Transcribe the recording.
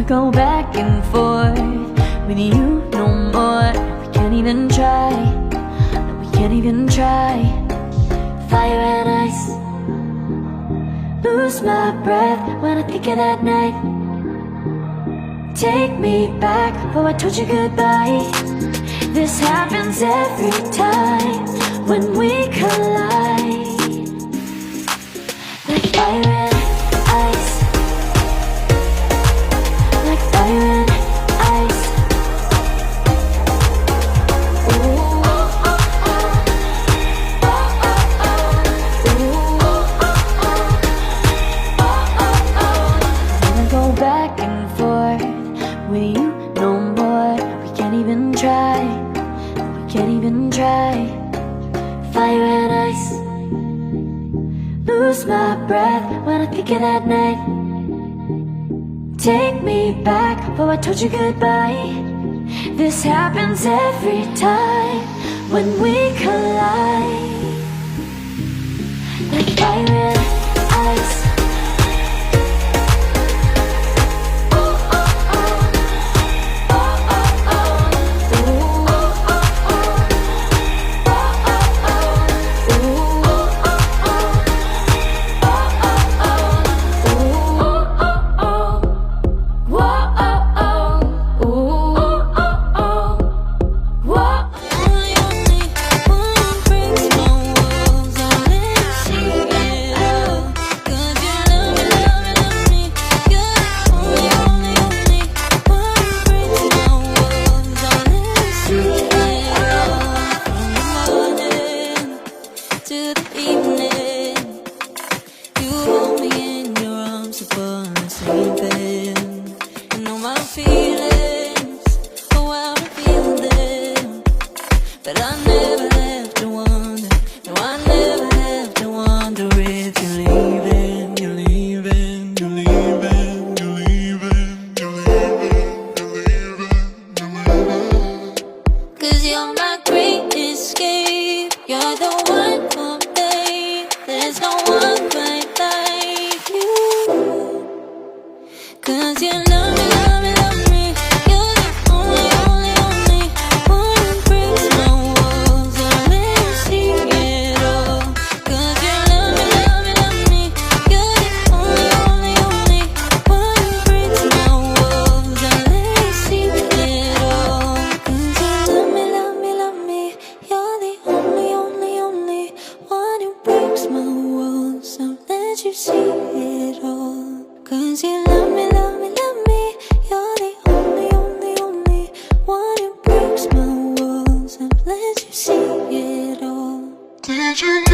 go back and forth with you no more. We can't even try, no, we can't even try. Fire and ice, lose my breath when I think of that night. Take me back, oh I told you goodbye. This happens every time when we collide. Like fire and ice, like fire and ice. Ooh, oh, oh, oh. Oh, oh, oh. Ooh, oh, oh, oh. Oh, oh, oh. Wanna go back and forth with you no more. We can't even try, we can't even try. Fire and ice, lose my breath when I think of that night. Take me back, oh I told you goodbye. This happens every time when we collide. Like fire and ice. But I never have to wonder, no I never have to wonder if you're leaving, you're leaving, you're leaving, you're leaving, you're leaving, you're leaving, you're leaving. 'Cause you're my great escape, you're the one for me, there's no one quite like you. 'Cause you love me, love me, love me, you're the only, only, only one who breaks my walls and let me see it all. 'Cause you love me, love me, love me, you're the only, only, only one who breaks my walls and let me see it all. 'Cause you love me, love me, love me, you're the only, only, only one who breaks my walls and let you see it all. 'Cause you love me, love me, love me, you're the only, only, only one who breaks my walls and lets you see it all. Did you know?